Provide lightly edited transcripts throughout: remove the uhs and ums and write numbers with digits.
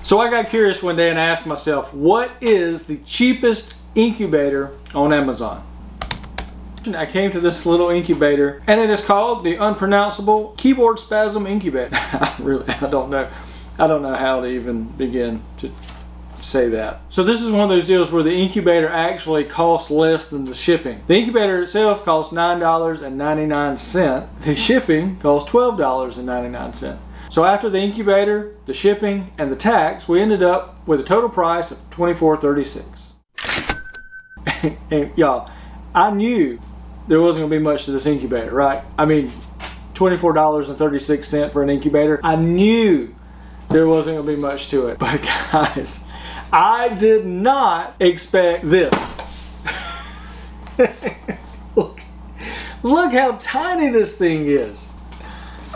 So I got curious one day and I asked myself, what is the cheapest incubator on Amazon? I came to this little incubator and it is called the unpronounceable keyboard spasm incubator. I don't know how to even begin to say that. So this is one of those deals where the incubator actually costs less than the shipping. The incubator itself costs $9.99. The shipping costs $12.99. So after the incubator, the shipping, and the tax, we ended up with a total price of $24.36. And y'all, I knew there wasn't going to be much to this incubator, right? I mean, $24.36 for an incubator. I knew there wasn't going to be much to it. But guys, I did not expect this. Look how tiny this thing is.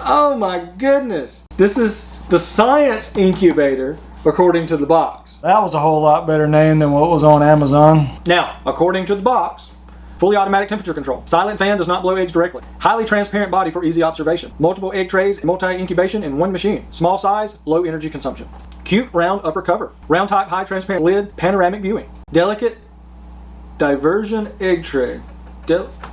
Oh my goodness. This is the science incubator according to the box. That was a whole lot better name than what was on Amazon. Now, according to the box, fully automatic temperature control. Silent fan does not blow eggs directly. Highly transparent body for easy observation. Multiple egg trays and multi-incubation in one machine. Small size, low energy consumption. Cute round upper cover. Round type high transparent lid, panoramic viewing. Delicate diversion egg tray.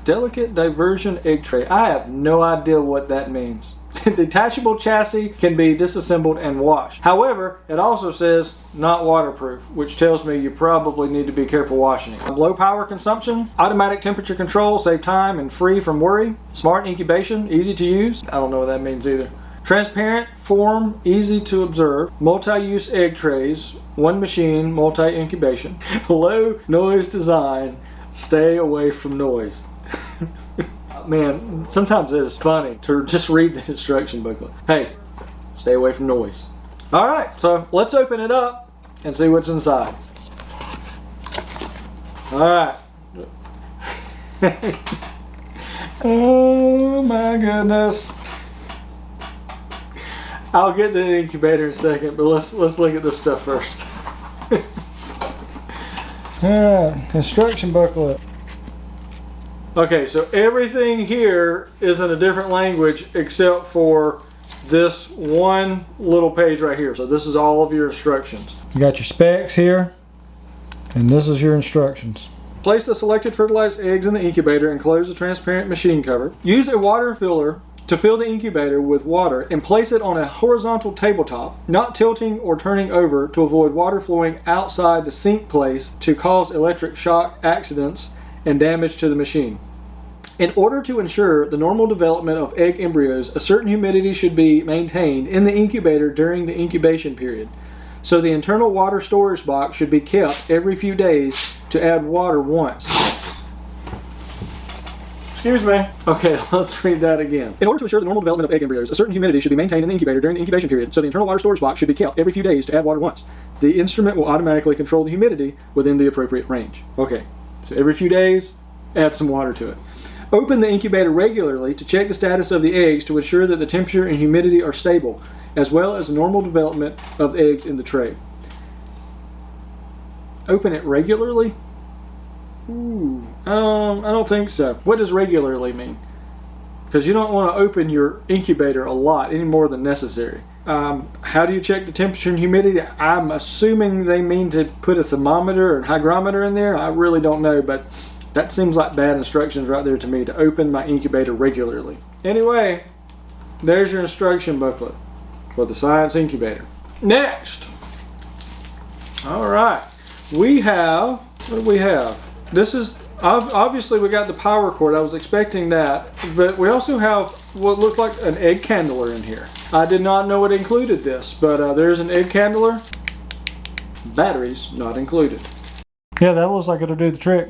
Delicate diversion egg tray. I have no idea what that means. Detachable chassis can be disassembled and washed. However, it also says not waterproof, which tells me you probably need to be careful washing it. Low power consumption, automatic temperature control, save time and free from worry. Smart incubation, easy to use. I don't know what that means either. Transparent form, easy to observe. Multi-use egg trays, one machine, multi-incubation. Low noise design, stay away from noise. Man, sometimes it is funny to just read the instruction booklet. Hey, stay away from noise. Alright, so let's open it up and see what's inside. Alright. Oh my goodness. I'll get to the incubator in a second, but let's look at this stuff first. Alright, instruction booklet. Okay, so everything here is in a different language except for this one little page right here. So this is all of your instructions. You got your specs here, and this is your instructions. Place the selected fertilized eggs in the incubator and close the transparent machine cover. Use a water filler to fill the incubator with water and place it on a horizontal tabletop, not tilting or turning over to avoid water flowing outside the sink place to cause electric shock accidents and damage to the machine. In order to ensure the normal development of egg embryos, a certain humidity should be maintained in the incubator during the incubation period. So the internal water storage box should be kept every few days to add water once. Excuse me. Okay, let's read that again. In order to ensure the normal development of egg embryos, a certain humidity should be maintained in the incubator during the incubation period. So the internal water storage box should be kept every few days to add water once. The instrument will automatically control the humidity within the appropriate range. Okay, so every few days, add some water to it. Open the incubator regularly to check the status of the eggs to ensure that the temperature and humidity are stable, as well as the normal development of eggs in the tray. Open it regularly? Ooh, I don't think so. What does regularly mean? Because you don't want to open your incubator a lot, any more than necessary. How do you check the temperature and humidity? I'm assuming they mean to put a thermometer or hygrometer in there. I really don't know, but that seems like bad instructions right there to me, to open my incubator regularly. Anyway, there's your instruction booklet for the science incubator. Next, all right, we have, what do we have? This is, obviously we got the power cord. I was expecting that, but we also have what looked like an egg candler in here. I did not know it included this, but there's an egg candler. Batteries not included. Yeah, that looks like it'll do the trick.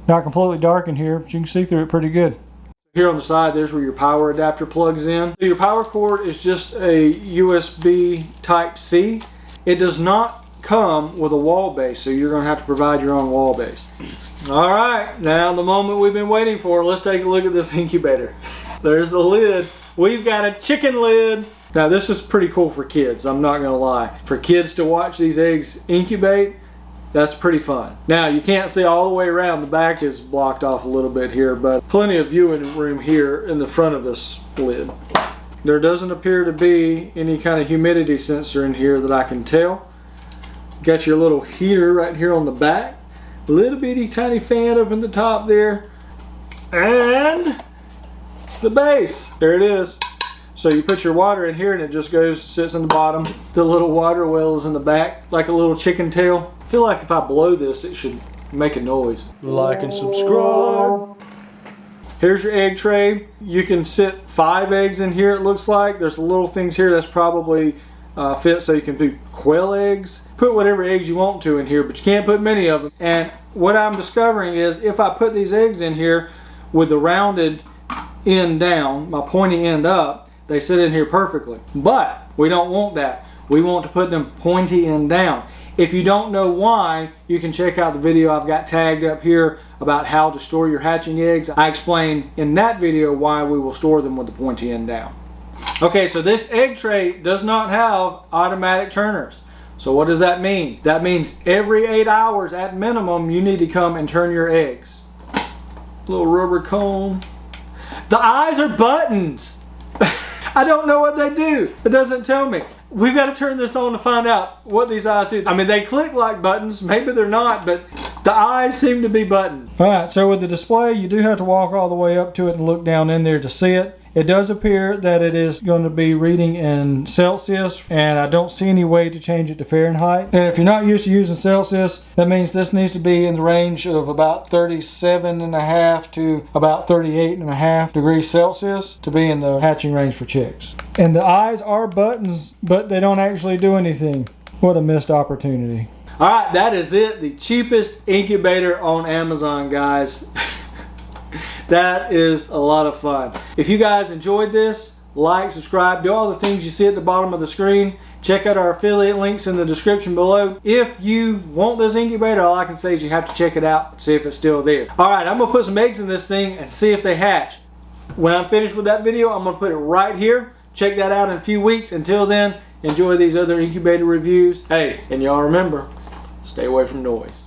Not completely dark in here, but you can see through it pretty good. Here on the side, there's where your power adapter plugs in. So your power cord is just a USB Type-C. It does not come with a wall base, so you're going to have to provide your own wall base. All right, now the moment we've been waiting for. Let's take a look at this incubator. There's the lid. We've got a chicken lid. Now this is pretty cool for kids, I'm not going to lie. For kids to watch these eggs incubate, that's pretty fun. Now you can't see all the way around. The back is blocked off a little bit here, but plenty of viewing room here in the front of this lid. There doesn't appear to be any kind of humidity sensor in here that I can tell. Got your little heater right here on the back. Little bitty tiny fan up in the top there. And the base. There it is. So you put your water in here and it just goes, sits in the bottom. The little water well is in the back, like a little chicken tail. I feel like if I blow this, it should make a noise. Like and subscribe. Here's your egg tray. You can sit 5 eggs in here, it looks like. There's little things here that's probably fit so you can do quail eggs. Put whatever eggs you want to in here, but you can't put many of them. And what I'm discovering is if I put these eggs in here with the rounded end down, my pointy end up, they sit in here perfectly. But we don't want that. We want to put them pointy end down. If you don't know why, you can check out the video I've got tagged up here about how to store your hatching eggs. I explain in that video why we will store them with the pointy end down. Okay, so this egg tray does not have automatic turners. So what does that mean? That means every 8 hours at minimum, you need to come and turn your eggs. Little rubber comb. The eyes are buttons. I don't know what they do. It doesn't tell me. We've got to turn this on to find out what these eyes do. I mean, they click like buttons. Maybe they're not, but the eyes seem to be buttons. All right, so with the display, you do have to walk all the way up to it and look down in there to see it. It does appear that it is going to be reading in Celsius, and I don't see any way to change it to Fahrenheit. And if you're not used to using Celsius, that means this needs to be in the range of about 37.5 to about 38.5 degrees Celsius to be in the hatching range for chicks. And the eyes are buttons, but they don't actually do anything. What a missed opportunity. All right, that is it. The cheapest incubator on Amazon, guys. That is a lot of fun. If you guys enjoyed this, like, subscribe, do all the things you see at the bottom of the screen. Check out our affiliate links in the description below. If you want this incubator, all I can say is you have to check it out, see if it's still there. All right, I'm gonna put some eggs in this thing and see if they hatch. When I'm finished with that video, I'm gonna put it right here. Check that out in a few weeks. Until then, enjoy these other incubator reviews. Hey, and y'all remember, stay away from noise.